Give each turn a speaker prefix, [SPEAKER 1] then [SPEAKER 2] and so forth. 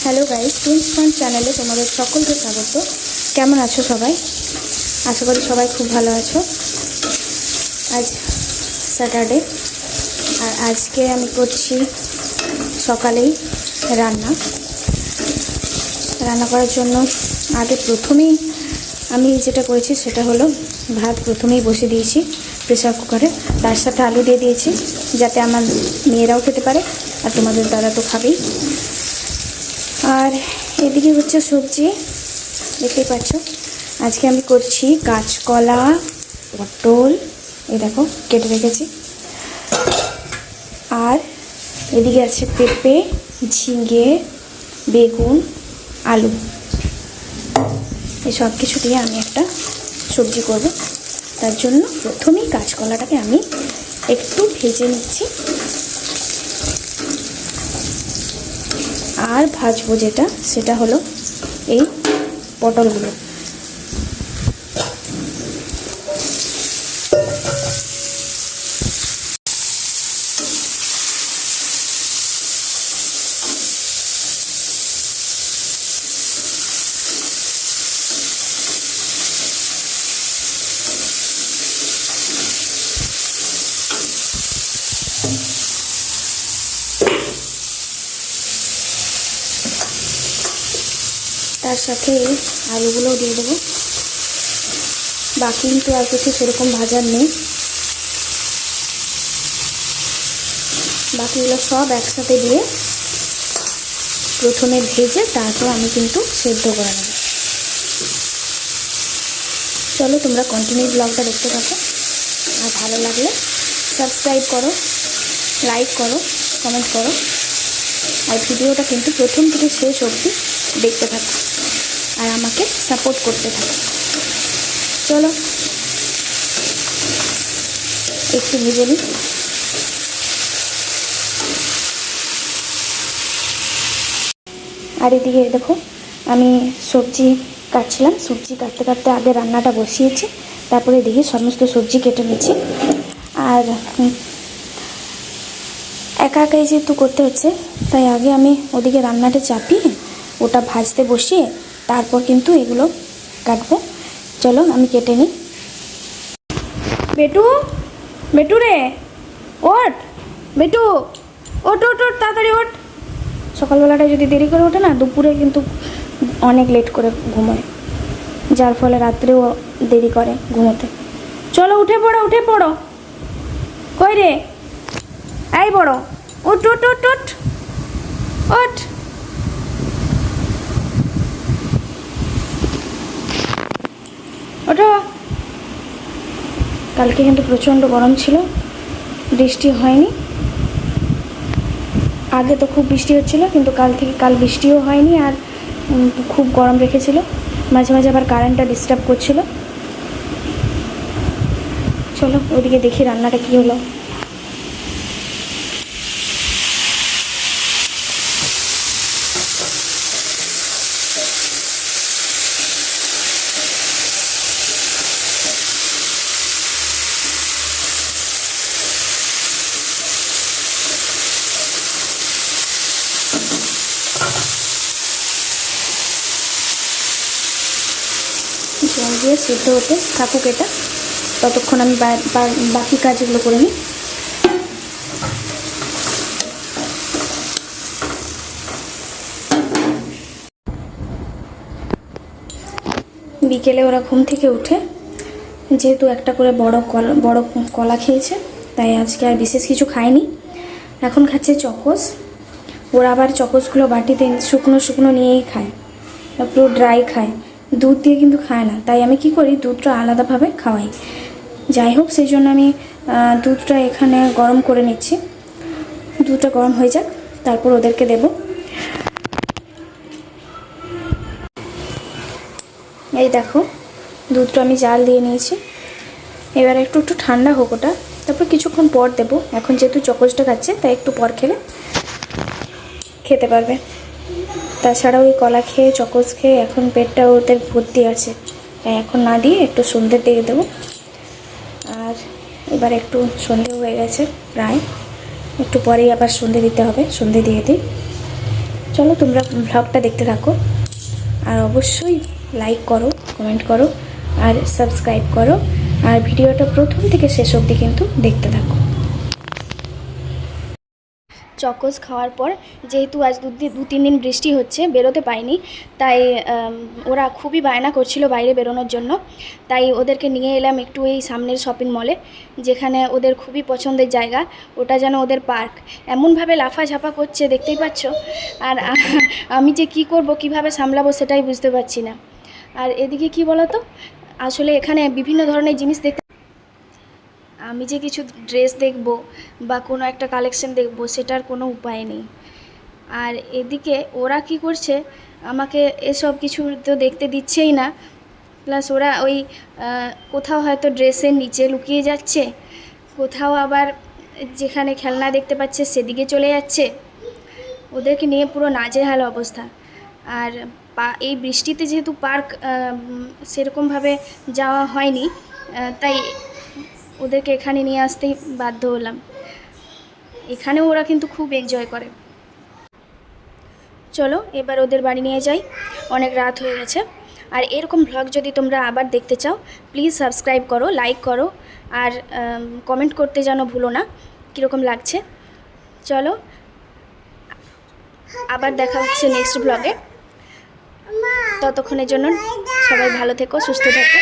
[SPEAKER 1] Hello guys, twins fun চ্যানেলে তোমাদের সকলকে স্বাগত। কেমন আছো সবাই? আশা করি সবাই খুব ভালো আছো। আজ স্যাটারডে আর আজকে আমি করছি সকালেই রান্না করার জন্য। আগে প্রথমেই আমি যেটা করেছি সেটা হলো ভাত প্রথমেই বসে দিয়েছি প্রেসার কুকারে, তার সাথে আলু দিয়ে দিয়েছি যাতে আমার মেয়েরাও খেতে পারে আর তোমাদের দাদা তো খাবেই। আর এদিকে হচ্ছে সবজি, দেখতেই পাচ্ছ। আজকে আমি করছি কাঁচকলা, পটল, এই দেখো কেটে রেখেছি। আর এদিকে আছে পেঁপে, ঝিঙে, বেগুন, আলু। এই সব কিছু দিয়ে আমি একটা সবজি করব। তার জন্য প্রথমেই কাঁচকলাটাকে আমি একটু ভেজে নিচ্ছি আর ভাজবো যেটা, সেটা হলো এই পটলগুলো। তার সাথে আলুগুলোও দিয়ে দেবো। বাকি কিন্তু আর কিছু সেরকম ভাজার নেই, বাকিগুলো সব একসাথে দিয়ে প্রথমে ভেজে তারপর আমি কিন্তু সেদ্ধ করে নেব। চলো তোমরা কন্টিনিউ ব্লগটা দেখতে থাকো। আর ভালো লাগলে সাবস্ক্রাইব করো, লাইক করো, কমেন্ট করো। আর ভিডিওটা কিন্তু প্রথম থেকে শেষ অবধি দেখতে থাকো আর আমাকে সাপোর্ট করতে থাকো। চলো একটু ভেজে নিই। আর এদিকে দেখো আমি সবজি কাটছিলাম, সবজি কাটতে কাটতে আগে রান্নাটা বসিয়েছি, তারপরে এদিকে সমস্ত সবজি কেটে নিচ্ছি। আর একা একাই যেহেতু করতে হচ্ছে তাই আগে আমি ওদিকে রান্নাটা চাপিয়ে ওটা ভাজতে বসিয়ে তারপর কিন্তু এগুলো কাটবো। চলো আমি কেটে নিই। বেটু, বেটু রে ওঠ, বেটু ওঠ ওঠ ওঠ, তাড়াতাড়ি ওঠ। সকালবেলাটা যদি দেরি করে ওঠে না, দুপুরে কিন্তু অনেক লেট করে ঘুমোয়, যার ফলে রাত্রেও দেরি করে ঘুমোতে। চলো উঠে পড়ো, উঠে পড়ো। কই রে, এই বড়, ওঠ ওঠ ওঠ ওঠ ওঠ। ওঠো। কালকে কিন্তু প্রচণ্ড গরম ছিল, বৃষ্টি হয়নি। আগে তো খুব বৃষ্টি হচ্ছিল, কিন্তু কাল বৃষ্টিও হয়নি আর খুব গরম রেখেছিল। মাঝে মাঝে আবার কারেন্টটা ডিস্টার্ব করছিল। চলো ওদিকে দেখি রান্নাটা কী হলো। জল দিয়ে সেদ্ধ হতে থাকুক এটা, ততক্ষণ আমি বাকি কাজগুলো করে নিই। বিকেলে ওরা ঘুম থেকে উঠে যেহেতু একটা করে বড় কলা খেয়েছে, তাই আজকে আর বিশেষ কিছু খায়নি। এখন খাচ্ছে চকোস। ওরা আবার চকোসগুলো বাটিতে শুকনো শুকনো নিয়েই খায়, পুরো ড্রাই খায়, দুধ দিয়ে কিন্তু খায় না। তাই আমি কি করি, দুধটা আলাদাভাবে খাওয়াই। যাই হোক, সেই জন্য আমি দুধটা এখানে গরম করে নিচ্ছি। দুধটা গরম হয়ে যাক, তারপর ওদেরকে দেব। এই দেখো দুধটা আমি জাল দিয়ে নিয়েছি। এবার একটু ঠান্ডা হোক ওটা, তারপর কিছুক্ষণ পর দেবো। এখন যেহেতু চকোসটা খাচ্ছে তাই একটু পর খেতে পারবে। তাছাড়াও ওই কলা খেয়ে চকোস খেয়ে এখন পেটটা ওদের ভর্তি আছে, তাই এখন না দিয়ে একটু সন্ধ্যের দিকে দেবো। আর এবার একটু সন্ধে হয়ে গেছে প্রায়, একটু পরেই আবার সন্ধে দিতে হবে। সন্ধে দিয়ে দিই। চলো তোমরা ব্লগটা দেখতে থাকো, আর অবশ্যই লাইক করো, কমেন্ট করো, আর সাবস্ক্রাইব করো, আর ভিডিওটা প্রথম থেকে শেষ অবধি কিন্তু দেখতে থাকো। চকোস খাওয়ার পর যেহেতু আজ 2-3 দিন বৃষ্টি হচ্ছে, বেরোতে পাইনি, তাই ওরা খুবই বায়না করছিল বাইরে বেরোনোর জন্য। তাই ওদেরকে নিয়ে এলাম একটু এই সামনের শপিং মলে, যেখানে ওদের খুবই পছন্দের জায়গা, ওটা যেন ওদের পার্ক। এমনভাবে লাফাঝাপা করছে দেখতেই পাচ্ছ, আর আমি যে কি করব, কিভাবে সামলাবো সেটাই বুঝতে পারছি না। আর এদিকে কি বলো তো, আসলে এখানে বিভিন্ন ধরনের জিনিস দেখতে, আমি যে কিছু ড্রেস দেখব বা কোনো একটা কালেকশন দেখব সেটার কোনো উপায় নেই। আর এদিকে ওরা কি করছে, আমাকে এসব কিছু তো দেখতে দিচ্ছেই না, প্লাস ওরা ওই কোথাও হয়তো ড্রেসের নিচে লুকিয়ে যাচ্ছে, কোথাও আবার যেখানে খেলনা দেখতে পাচ্ছে সেদিকে চলে যাচ্ছে। ওদেরকে নিয়ে পুরো নাজেহাল অবস্থা। আর এই বৃষ্টিতে যেহেতু পার্ক সেরকমভাবে যাওয়া হয়নি, তাই ওদেরকে এখানে নিয়ে আসতেই বাধ্য হলাম। এখানেও ওরা কিন্তু খুব এনজয় করে। চলো এবার ওদের বাড়ি নিয়ে যাই, অনেক রাত হয়ে গেছে। আর এরকম ভ্লগ যদি তোমরা আবার দেখতে চাও, প্লিজ সাবস্ক্রাইব করো, লাইক করো, আর কমেন্ট করতে যেন ভুলো না কীরকম লাগছে। চলো আবার দেখা হচ্ছে নেক্সট ব্লগে। ততক্ষণের জন্য সবাই ভালো থেকো, সুস্থ থেকো।